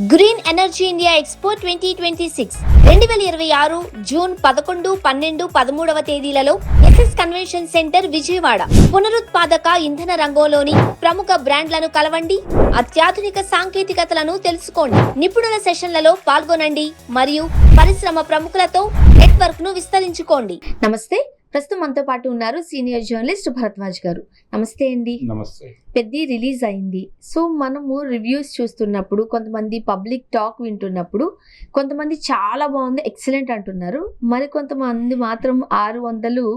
Green energy India expo 2026 2026 June 11, 12, 13వ తేదీలలో SS convention centre Vijayawada. పునరుత్పాదక ఇంధన రంగంలోని ప్రముఖ బ్రాండ్లను కలవండి, అత్యాధునిక సాంకేతికతలను తెలుసుకోండి, నిపుణుల సెషన్లలో పాల్గొనండి మరియు పరిశ్రమ ప్రముఖులతో నెట్వర్క్ ను విస్తరించుకోండి. నమస్తే. ప్రస్తుతం మనతో పాటు ఉన్నారు సీనియర్ జర్నలిస్ట్ భరద్వాజ్ గారు. నమస్తే అండి. నమస్తే. పెద్ద రిలీజ్ అయింది. సో మనము రివ్యూస్ చూస్తున్నప్పుడు, కొంతమంది పబ్లిక్ టాక్ వింటున్నప్పుడు, కొంతమంది చాలా బాగుంది, ఎక్సలెంట్ అంటున్నారు, మరి కొంతమంది మాత్రం 600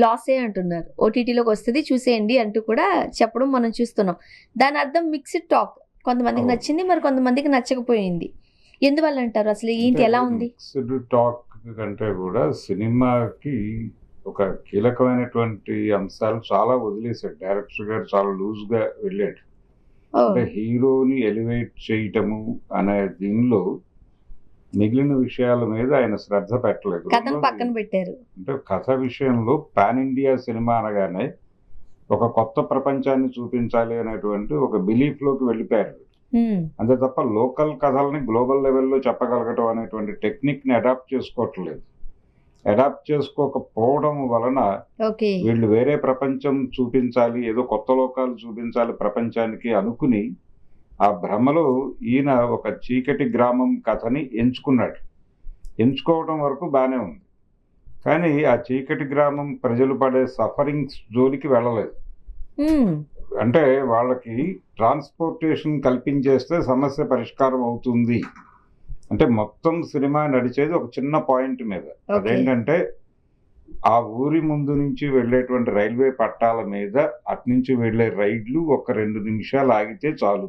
లాసే అంటున్నారు. ఓటీటీలోకి వస్తుంది చూసేయండి అంటూ కూడా చెప్పడం మనం చూస్తున్నాం. దాని అర్థం మిక్స్డ్ టాక్. కొంతమందికి నచ్చింది, మరి కొంతమందికి నచ్చకపోయింది. ఎందువల్ల అంటారు? అసలు ఏంటి, ఎలా ఉంది? మిక్స్డ్ టాక్ కంటే కూడా సినిమాకి ఒక కీలకమైనటువంటి అంశాలు చాలా వదిలేశాడు డైరెక్టర్ గారు. చాలా లూజ్ గా వెళ్ళాడు. అంటే హీరోని ఎలివేట్ చేయటము అనే దీనిలో మిగిలిన విషయాల మీద ఆయన శ్రద్ధ పెట్టలేదు. కథను పక్కన పెట్టారు. అంటే కథ విషయంలో పాన్ ఇండియా సినిమా అనగానే ఒక కొత్త ప్రపంచాన్ని చూపించాలి అనేటువంటి ఒక బిలీఫ్ లోకి వెళ్ళిపోయారు. అంతే తప్ప లోకల్ కథల్ని గ్లోబల్ లెవెల్లో చెప్పగలగటం అనేటువంటి టెక్నిక్ ని అడాప్ట్ చేసుకోవట్లేదు. అడాప్ట్ చేసుకోకపోవడం వలన వీళ్ళు వేరే ప్రపంచం చూపించాలి, ఏదో కొత్త లోకాలు చూపించాలి ప్రపంచానికి అనుకుని ఆ భ్రమలో ఈయన ఒక చీకటి గ్రామం కథని ఎంచుకున్నాడు. ఎంచుకోవడం వరకు బాగానే ఉంది, కానీ ఆ చీకటి గ్రామం ప్రజలు పడే సఫరింగ్స్ జోలికి వెళ్ళలేదు. అంటే వాళ్ళకి ట్రాన్స్పోర్టేషన్ కల్పించేస్తే సమస్య పరిష్కారం అవుతుంది అంటే మొత్తం సినిమా నడిచేది ఒక చిన్న పాయింట్ మీద. అదేంటంటే ఆ ఊరి ముందు నుంచి వెళ్ళేటువంటి రైల్వే పట్టాల మీద అట్నుంచి వెళ్ళే రైళ్లు ఒక 2 నిమిషాలు ఆగితే చాలు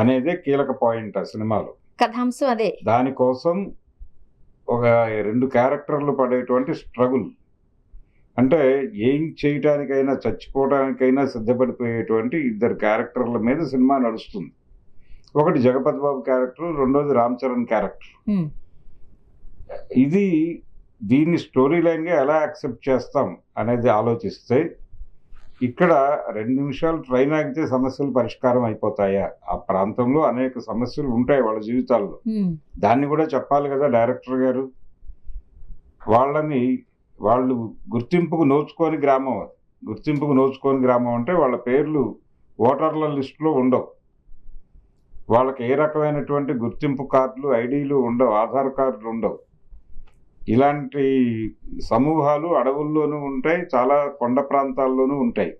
అనేదే కీలక పాయింట్ ఆ సినిమాలో. కథాంశం అదే. దానికోసం ఒక 2 క్యారెక్టర్లు పడేటువంటి స్ట్రగుల్, అంటే ఏం చేయటానికైనా చచ్చిపోవడానికైనా సిద్ధపడిపోయేటువంటి 2 క్యారెక్టర్ల మీద సినిమా నడుస్తుంది. ఒకటి జగపతి బాబు క్యారెక్టర్, రెండోది రామ్ చరణ్ క్యారెక్టర్. ఇది దీన్ని స్టోరీ లైన్ గా ఎలా యాక్సెప్ట్ చేస్తాం అనేది ఆలోచిస్తే, ఇక్కడ 2 నిమిషాలు ట్రైన్ ఆగితే సమస్యలు పరిష్కారం అయిపోతాయా? ఆ ప్రాంతంలో అనేక సమస్యలు ఉంటాయి వాళ్ళ జీవితాల్లో, దాన్ని కూడా చెప్పాలి కదా డైరెక్టర్ గారు. వాళ్ళు గుర్తింపుకు నోచుకోని గ్రామం. అది గుర్తింపుకు నోచుకోని గ్రామం అంటే వాళ్ళ పేర్లు ఓటర్ల లిస్టులో ఉండవు, వాళ్ళకి ఏ రకమైనటువంటి గుర్తింపు కార్డులు, ఐడీలు ఉండవు, ఆధార్ కార్డులు ఉండవు. ఇలాంటి సమూహాలు అడవుల్లోనూ ఉంటాయి, చాలా కొండ ప్రాంతాల్లోనూ ఉంటాయి.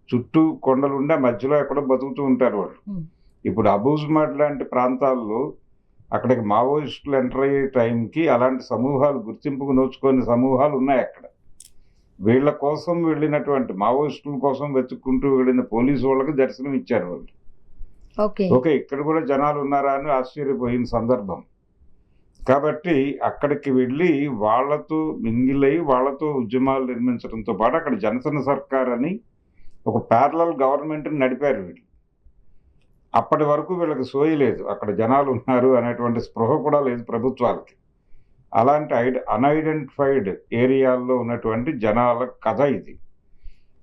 చుట్టూ కొండలు ఉండే మధ్యలో ఎక్కడో బతుకుతూ ఉంటారు వాళ్ళు. ఇప్పుడు అబూజ్మాడ్ లాంటి ప్రాంతాల్లో అక్కడికి మావోయిస్టులు ఎంటర్ అయ్యే టైంకి అలాంటి సమూహాలు, గుర్తింపుకు నోచుకొని సమూహాలు ఉన్నాయి అక్కడ. వీళ్ళ కోసం వెళ్ళినటువంటి మావోయిస్టుల కోసం వెతుక్కుంటూ వెళ్ళిన పోలీసు వాళ్ళకి దర్శనం ఇచ్చారు వాళ్ళు. ఓకే, ఇక్కడ కూడా జనాలు ఉన్నారా అని ఆశ్చర్యపోయిన సందర్భం. కాబట్టి అక్కడికి వెళ్ళి వాళ్ళతో మింగిలై వాళ్ళతో ఉద్యమాలు నిర్మించడంతో పాటు అక్కడ జనసేన సర్కార్ అని ఒక ప్యారలల్ గవర్నమెంట్ని నడిపారు వీళ్ళు. అప్పటి వరకు వీళ్ళకి సోయలేదు, అక్కడ జనాలు ఉన్నారు అనేటువంటి స్పృహ కూడా లేదు ప్రభుత్వాలకి. అలాంటి అన్ఐడెంటిఫైడ్ ఏరియాల్లో ఉన్నటువంటి జనాల కథ ఇది.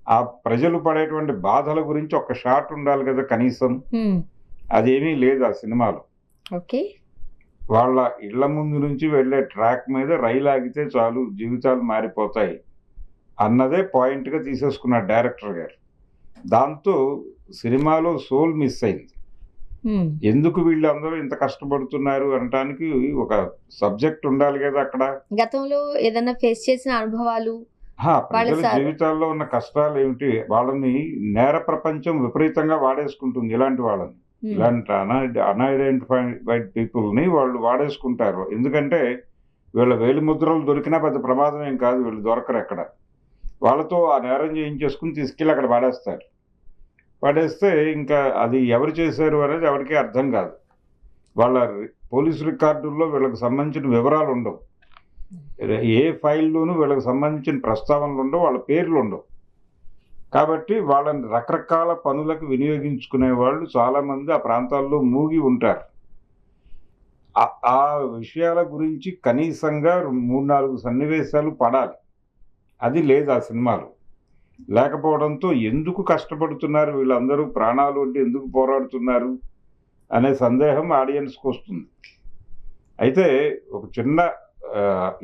ఆ ప్రజలు పడేటువంటి బాధల గురించి ఒక షాట్ ఉండాలి కదా కనీసం. అదేమీ లేదు ఆ సినిమాలో. వాళ్ళ ఇళ్ల ముందు నుంచి వెళ్ళే ట్రాక్ మీద రైలు ఆగితే చాలు జీవితాలు మారిపోతాయి అన్నదే పాయింట్ గా తీసేసుకున్నాడు డైరెక్టర్ గారు. దాంతో సినిమాలో సోల్ మిస్ అయింది. ఎందుకు వీళ్ళందరూ ఇంత కష్టపడుతున్నారు అనటానికి ఒక సబ్జెక్ట్ ఉండాలి కదా అక్కడ. గతంలో ఏదైనా ఫేస్ చేసిన అనుభవాలు, ప్రజల జీవితాల్లో ఉన్న కష్టాలు ఏమిటి, వాళ్ళని నేర ప్రపంచం విపరీతంగా వాడేసుకుంటుంది. ఇలాంటి వాళ్ళని, ఇలాంటి అన్ఐడెంటిఫైడ్ పీపుల్ ని వాళ్ళు వాడేసుకుంటారు. ఎందుకంటే వీళ్ళ వేలి ముద్రలు దొరికినా పెద్ద ప్రమాదం ఏం కాదు, వీళ్ళు దొరకరు ఎక్కడ. వాళ్ళతో ఆ నేరం చేయించేసుకుని తీసుకెళ్ళి అక్కడ పడేస్తే ఇంకా అది ఎవరు చేశారు అనేది ఎవరికీ అర్థం కాదు. వాళ్ళ పోలీసు రికార్డుల్లో వీళ్ళకి సంబంధించిన వివరాలు ఉండవు, ఏ ఫైల్లోనూ వీళ్ళకి సంబంధించిన ప్రస్తావనలు ఉండవు, వాళ్ళ పేర్లు ఉండవు. కాబట్టి వాళ్ళని రకరకాల పనులకు వినియోగించుకునే వాళ్ళు చాలామంది ఆ ప్రాంతాల్లో మూగి ఉంటారు. ఆ విషయాల గురించి కనీసంగా 3-4 సన్నివేశాలు పడాలి, అది లేదు ఆ సినిమాలో. లేకపోవడంతో ఎందుకు కష్టపడుతున్నారు వీళ్ళందరూ, ప్రాణాలు అంటే ఎందుకు పోరాడుతున్నారు అనే సందేహం ఆడియన్స్కి వస్తుంది. అయితే ఒక చిన్న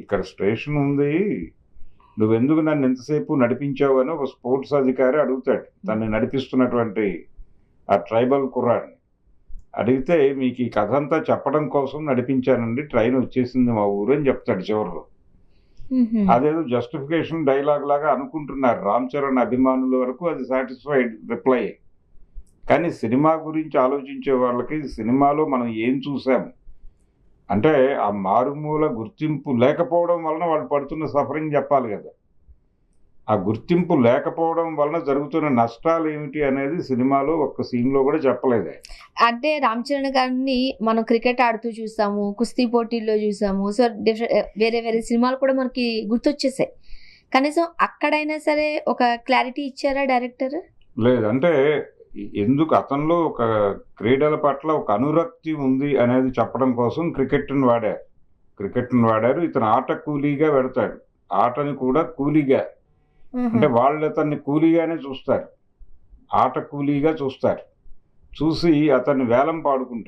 ఇక్కడ స్టేషన్ ఉంది, నువ్వెందుకు నన్ను ఎంతసేపు నడిపించావు అని ఒక స్పోర్ట్స్ అధికారి అడుగుతాడు తనని నడిపిస్తున్నటువంటి ఆ ట్రైబల్ కుర్రాడిని. అడిగితే మీకు ఈ కథ అంతా చెప్పడం కోసం నడిపించానండి, ట్రైన్ వచ్చేసింది మా ఊరు అని చెప్తాడు చివరిలో. అదేదో జస్టిఫికేషన్ డైలాగ్ లాగా అనుకుంటున్నారు రామ్ చరణ్ అభిమానుల వరకు, అది సాటిస్ఫైడ్ రిప్లై. కానీ సినిమా గురించి ఆలోచించే వాళ్ళకి సినిమాలో మనం ఏం చూసాము అంటే ఆ మారుమూల గుర్తింపు లేకపోవడం వలన వాళ్ళు పడుతున్న సఫరింగ్ చెప్పాలి కదా. ఆ గుర్తింపు లేకపోవడం వలన జరుగుతున్న నష్టాలు ఏమిటి అనేది సినిమాలో ఒక్క సీన్లో కూడా చెప్పలేదు. అంటే రామ్ చరణ్ గారిని మనం క్రికెట్ ఆడుతూ చూసాము, కుస్తీ పోటీల్లో చూసాము, సో వేరే వేరే సినిమాలు కూడా మనకి గుర్తొచ్చేసాయి. కనీసం అక్కడైనా సరే ఒక క్లారిటీ ఇచ్చారా డైరెక్టర్? లేదు, అంటే ఎందుకు అతనిలో ఒక క్రీడల పట్ల ఒక అనురక్తి ఉంది అనేది చెప్పడం కోసం క్రికెట్ని వాడారు. ఇతను ఆట కూలీగా పెడతాడు, ఆటని కూడా కూలీగా, అంటే వాళ్ళు అతన్ని కూలీగానే చూస్తారు, ఆట కూలీగా చూస్తారు. చూసి అతన్ని వేలం పాడుకుని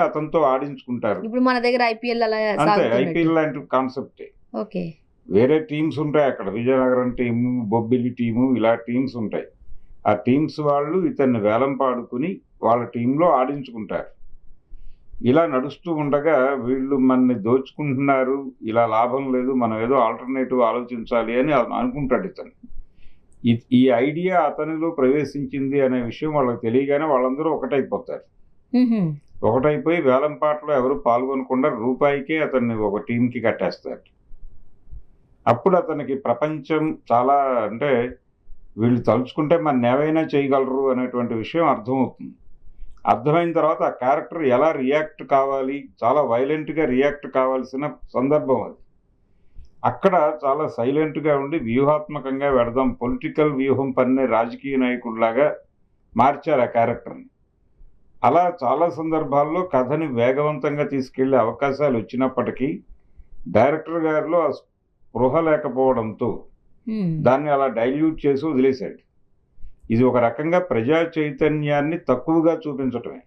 అతనితో ఆడించుకుంటారు. ఇప్పుడు మన దగ్గర ఐపీఎల్ అలా అంతే, ఐపీఎల్ లాంటి కాన్సెప్టే. ఓకే, వేరే టీమ్స్ ఉంటాయి అక్కడ, విజయనగరం టీము, బొబ్బిలి టీము, ఇలా టీమ్స్ ఉంటాయి. ఆ టీమ్స్ వాళ్ళు ఇతన్ని వేలం పాడుకుని వాళ్ళ టీంలో ఆడించుకుంటారు. ఇలా నడుస్తూ ఉండగా వీళ్ళు మనని దోచుకుంటున్నారు, ఇలా లాభం లేదు, మనం ఏదో ఆల్టర్నేటివ్ ఆలోచించాలి అని అనుకుంటాడు ఇతను. ఈ ఐడియా అతనిలో ప్రవేశించింది అనే విషయం వాళ్ళకి తెలియగానే వాళ్ళందరూ ఒకటైపోతారు. ఒకటైపోయి వేలం పాటలో ఎవరు పాల్గొనకుండా రూపాయికే అతన్ని ఒక టీంకి కట్టేస్తారు. అప్పుడు అతనికి ప్రపంచం చాలా, అంటే వీళ్ళు తలుచుకుంటే మన ఏవైనా చేయగలరు అనేటువంటి విషయం అర్థమవుతుంది. అర్థమైన తర్వాత ఆ క్యారెక్టర్ ఎలా రియాక్ట్ కావాలి, చాలా వైలెంట్గా రియాక్ట్ కావాల్సిన సందర్భం అది. అక్కడ చాలా సైలెంట్గా ఉండి వ్యూహాత్మకంగా పెడదాం, పొలిటికల్ వ్యూహం పన్నే రాజకీయ నాయకుడిలాగా మార్చారు ఆ క్యారెక్టర్ని. అలా చాలా సందర్భాల్లో కథని వేగవంతంగా తీసుకెళ్లే అవకాశాలు వచ్చినప్పటికీ డైరెక్టర్ గారిలో ఆ స్పృహ లేకపోవడంతో దాన్ని అలా డైల్యూట్ చేసి వదిలేశాడు. ఇది ఒక రకంగా ప్రజా చైతన్యాన్ని తక్కువగా చూపించటమే.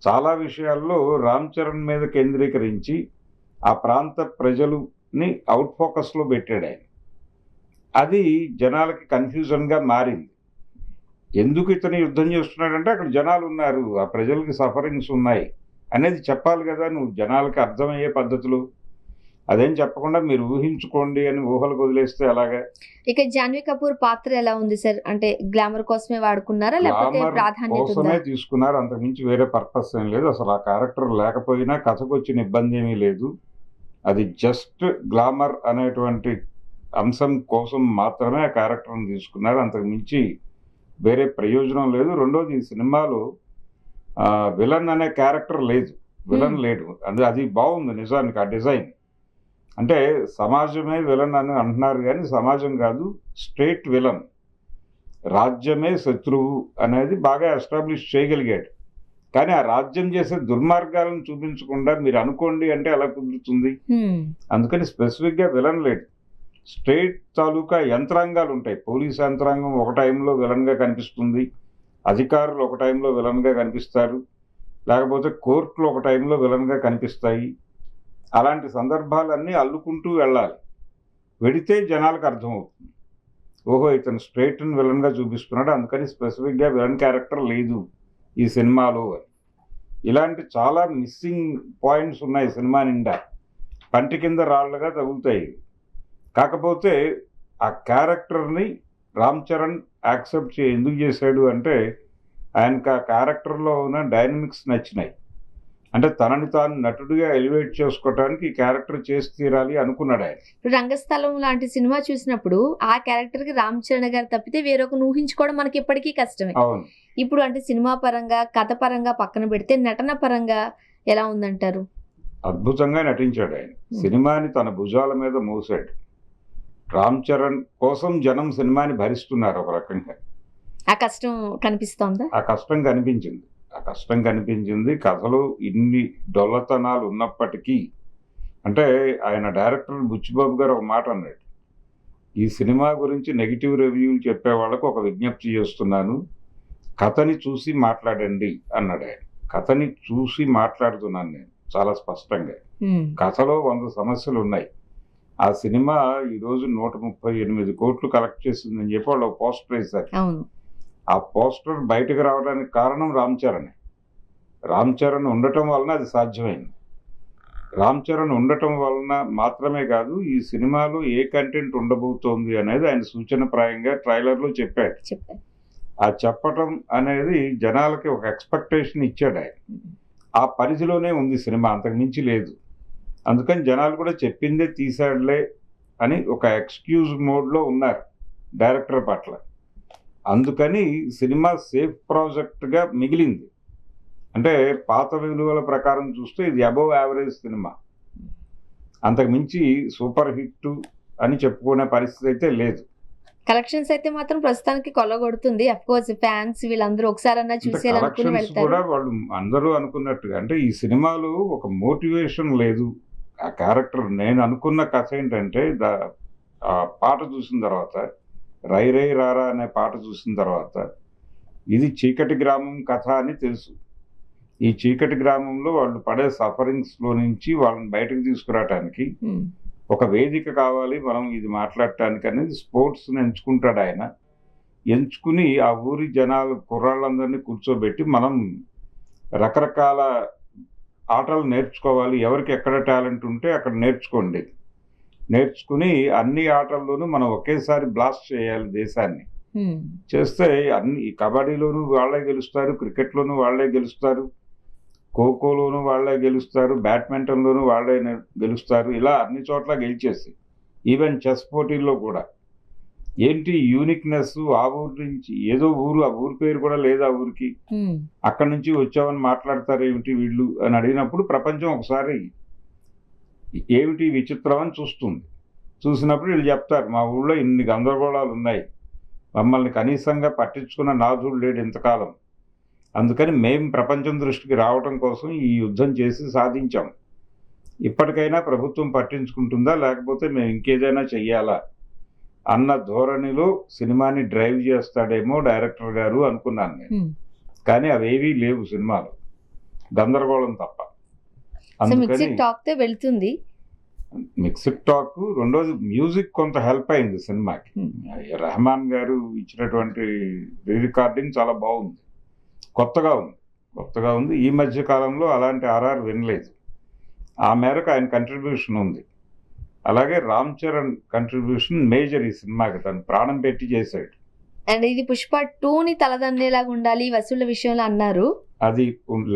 చాలా విషయాల్లో రామ్ చరణ్ మీద కేంద్రీకరించి ఆ ప్రాంత ప్రజలుని అవుట్ ఫోకస్లో పెట్టాడు ఆయన. అది జనాలకి కన్ఫ్యూజన్గా మారింది. ఎందుకు ఇతను యుద్ధం చేస్తున్నాడంటే అక్కడ జనాలు ఉన్నారు, ఆ ప్రజలకి సఫరింగ్స్ ఉన్నాయి అనేది చెప్పాలి కదా నువ్వు, జనాలకి అర్థమయ్యే పద్ధతులు. అదేం చెప్పకుండా మీరు ఊహించుకోండి అని ఊహలకు వదిలేస్తే అలాగా. ఇక జాన్వీ కపూర్ పాత్ర ఎలా ఉంది సార్? అంటే గ్లామర్ కోసమే వాడుకున్నారా లేకపోతే ప్రాధాన్యత కోసమే తీసుకున్నారు, అంతకుమించి వేరే పర్పస్ ఏం లేదు. అసలు ఆ క్యారెక్టర్ లేకపోయినా కథకు వచ్చిన ఇబ్బంది ఏమీ లేదు. అది జస్ట్ గ్లామర్ అనేటువంటి అంశం కోసం మాత్రమే ఆ క్యారెక్టర్ని తీసుకున్నారు, అంతకు మించి వేరే ప్రయోజనం లేదు. రెండోది, ఈ సినిమాలో విలన్ అనే క్యారెక్టర్ లేదు, విలన్ లేడు. అది బాగుంది నిజానికి ఆ డిజైన్. అంటే సమాజమే విలన్ అని అంటున్నారు కానీ సమాజం కాదు, స్టేట్ విలన్, రాజ్యమే శత్రువు అనేది బాగా ఎస్టాబ్లిష్ చేయగలిగాడు. కానీ ఆ రాజ్యం చేసే దుర్మార్గాలను చూపించకుండా మీరు అనుకోండి అంటే ఎలా కుదురుతుంది? అందుకని స్పెసిఫిక్గా విలన్ లేడు. స్టేట్ తాలూకా యంత్రాంగాలు ఉంటాయి, పోలీస్ యంత్రాంగం ఒక టైంలో విలన్గా కనిపిస్తుంది, అధికారులు ఒక టైంలో విలన్గా కనిపిస్తారు, లేకపోతే కోర్టులు ఒక టైంలో విలన్గా కనిపిస్తాయి. అలాంటి సందర్భాలన్నీ అల్లుకుంటూ వెళ్ళాలి, వెడితే జనాలకు అర్థమవుతుంది, ఓహో ఇతను స్ట్రైట్ అండ్ విలన్గా చూపిస్తున్నాడు, అందుకని స్పెసిఫిక్గా విలన్ క్యారెక్టర్ లేదు ఈ సినిమాలో అని. ఇలాంటి చాలా మిస్సింగ్ పాయింట్స్ ఉన్నాయి సినిమా నిండా, పంటి కింద రాళ్ళుగా తగులుతాయి. కాకపోతే ఆ క్యారెక్టర్ని రామ్ చరణ్ యాక్సెప్ట్ ఎందుకు చేశాడు అంటే ఆయనకు ఆ క్యారెక్టర్లో ఉన్న డైనమిక్స్ నచ్చినాయి. అంటే తనని తాను నటుడిగా ఎలివేట్ చేసుకోవడానికి ఈ క్యారెక్టర్ చేసి తీరాలి అనుకున్నాడు ఆయన. రంగస్థలం లాంటి సినిమా చూసినప్పుడు ఆ క్యారెక్టర్ కి రామ్ చరణ్ గారు తప్పితే వేరొక ఊహించుకోవడం మనకి ఎప్పటికీ కష్టమే. అవును. ఇప్పుడు అంటే సినిమా పరంగా, కథ పరంగా పక్కన పెడితే నటన పరంగా ఎలా ఉందంటారు? అద్భుతంగా నటించాడు ఆయన. సినిమాని తన భుజాల మీద మోసాడు. రామ్ చరణ్ కోసం జనం సినిమాని భరిస్తున్నారు ఒక రకంగా. ఆ కష్టం కనిపిస్తోందా? ఆ కష్టం కనిపించింది. కథలో ఇన్ని డొల్లతనాలు ఉన్నప్పటికీ, అంటే ఆయన డైరెక్టర్ బుచ్చిబాబు గారు ఒక మాట అన్నాడు, ఈ సినిమా గురించి నెగిటివ్ రివ్యూలు చెప్పే వాళ్ళకు ఒక విజ్ఞప్తి చేస్తున్నాను, కథని చూసి మాట్లాడండి అన్నాడు ఆయన. కథని చూసి మాట్లాడుతున్నాను నేను చాలా స్పష్టంగా. కథలో 100 సమస్యలు ఉన్నాయి. ఆ సినిమా ఈరోజు 138 కోట్లు కలెక్ట్ చేసిందని చెప్పి వాళ్ళు పోస్టర్ వేశారు. ఆ పోస్టర్ బయటకు రావడానికి కారణం రామ్ చరణ్. రామ్ చరణ్ ఉండటం వలన అది సాధ్యమైంది. రామ్ చరణ్ ఉండటం వలన మాత్రమే కాదు, ఈ సినిమాలో ఏ కంటెంట్ ఉండబోతోంది అనేది ఆయన సూచనప్రాయంగా ట్రైలర్లో చెప్పాడు. ఆ చెప్పటం అనేది జనాలకి ఒక ఎక్స్పెక్టేషన్ ఇచ్చాడు ఆయన. ఆ పరిధిలోనే ఉంది సినిమా, అంతకు మించి లేదు. అందుకని జనాలు కూడా చెప్పిందే తీసాడులే అని ఒక ఎక్స్క్యూజ్ మోడ్లో ఉన్నారు డైరెక్టర్ పట్ల. అందుకని సినిమా సేఫ్ ప్రాజెక్ట్గా మిగిలింది. అంటే పాత విలువల ప్రకారం చూస్తే ఇది అబోవ్ యావరేజ్ సినిమా, అంతకు మించి సూపర్ హిట్ అని చెప్పుకునే పరిస్థితి అయితే లేదు. కలెక్షన్స్ అయితే మాత్రం ప్రస్తుతానికి కొల్లగొడుతుంది. అఫ్ కోర్స్ ఫ్యాన్స్ వీళ్ళందరూ ఒకసారన్నా చూసేయాలనుకుని వెళ్తారు కూడా. వాళ్ళు అందరూ అనుకున్నట్టుగా అంటే ఈ సినిమాలో ఒక మోటివేషన్ లేదు. ఆ క్యారెక్టర్ నేను అనుకున్న కథ ఏంటంటే ఆ పాట చూసిన తర్వాత, రై రై రారా అనే పాట చూసిన తర్వాత, ఇది చీకటి గ్రామం కథ అని తెలుసు. ఈ చీకటి గ్రామంలో వాళ్ళు పడే సఫరింగ్స్లో నుంచి వాళ్ళని బయటకు తీసుకురావటానికి ఒక వేదిక కావాలి మనం ఇది మాట్లాడటానికి అనేది స్పోర్ట్స్ని ఎంచుకుంటాడు ఆయన. ఎంచుకుని ఆ ఊరి జనాలు కుర్రాళ్ళందరినీ కూర్చోబెట్టి మనం రకరకాల ఆటలు నేర్చుకోవాలి, ఎవరికి ఎక్కడ టాలెంట్ ఉంటే అక్కడ నేర్చుకోండి, నేర్చుకుని అన్ని ఆటల్లోనూ మనం ఒకేసారి బ్లాస్ట్ చేయాలి దేశాన్ని. చేస్తే అన్ని కబడ్డీలోనూ వాళ్ళే గెలుస్తారు, క్రికెట్లోనూ వాళ్ళే గెలుస్తారు, ఖోఖోలోనూ వాళ్ళే గెలుస్తారు, బ్యాడ్మింటన్లోనూ వాళ్ళే గెలుస్తారు. ఇలా అన్ని చోట్ల గెలిచేసి ఈవెన్ చెస్ పోటీల్లో కూడా. ఏంటి యూనిక్నెస్, ఆ ఊరు నుంచి ఏదో ఊరు, ఆ ఊరి పేరు కూడా లేదు ఆ ఊరికి, అక్కడి నుంచి వచ్చామని మాట్లాడతారు ఏమిటి వీళ్ళు అని అడిగినప్పుడు ప్రపంచం ఒకసారి ఏమిటి విచిత్రం అని చూస్తుంది. చూసినప్పుడు వీళ్ళు చెప్తారు మా ఊళ్ళో ఇన్ని గందరగోళాలు ఉన్నాయి, మమ్మల్ని కనీసంగా పట్టించుకున్న నాథుడు లేడు ఇంతకాలం, అందుకని మేము ప్రపంచం దృష్టికి రావటం కోసం ఈ యుద్ధం చేసి సాధించాం, ఇప్పటికైనా ప్రభుత్వం పట్టించుకుంటుందా లేకపోతే మేము ఇంకేదైనా చెయ్యాలా అన్న ధోరణిలో సినిమాని డ్రైవ్ చేస్తాడేమో డైరెక్టర్ గారు అనుకున్నాను నేను. కానీ అవేవీ లేవు సినిమాలో, గందరగోళం తప్ప. అందుకని వెళ్తుంది మిక్స్డ్ టాక్. రెండోది మ్యూజిక్ కొంత హెల్ప్ అయింది సినిమాకి. రెహమాన్ గారు ఇచ్చినటువంటి రీ రికార్డింగ్ చాలా బాగుంది, కొత్తగా ఉంది. ఈ మధ్య కాలంలో అలాంటి ఆర్ఆర్ వినలేదు. ఆ మేరకు ఆయన కంట్రిబ్యూషన్ ఉంది. అలాగే రామ్ చరణ్ కంట్రిబ్యూషన్ మేజర్ ఈ సినిమాకి, తను ప్రాణం పెట్టి చేశాడు. అండ్ ఇది పుష్ప 2ని తలదన్నేలాగా ఉండాలి వసూళ్ల విషయంలో అన్నారు, అది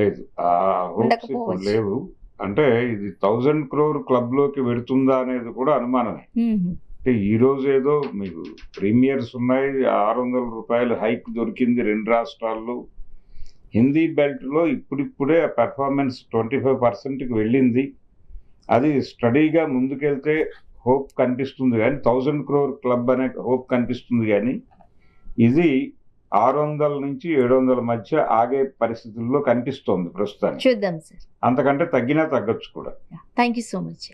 లేదు, ఆ హోప్స్ ఇప్పుడు లేవు. అంటే ఇది 1000 crore క్లబ్లోకి వెడుతుందా అనేది కూడా అనుమానమే. అంటే ఈరోజు ఏదో మీకు ప్రీమియర్స్ ఉన్నాయి, 600 రూపాయలు హైక్ దొరికింది 2 రాష్ట్రాల్లో. హిందీ బెల్ట్లో ఇప్పుడిప్పుడే పెర్ఫార్మెన్స్ 25%కి వెళ్ళింది. అది స్టడీగా ముందుకెళ్తే హోప్ కనిపిస్తుంది కానీ 1000 crore క్లబ్ అనే హోప్ కనిపిస్తుంది కానీ ఇది 600 నుంచి 700 మధ్య ఆగే పరిస్థితుల్లో కనిపిస్తోంది ప్రస్తుతానికి. చూద్దాం సార్, అంతకంటే తగ్గినా తగ్గొచ్చు కూడా. Thank you so much.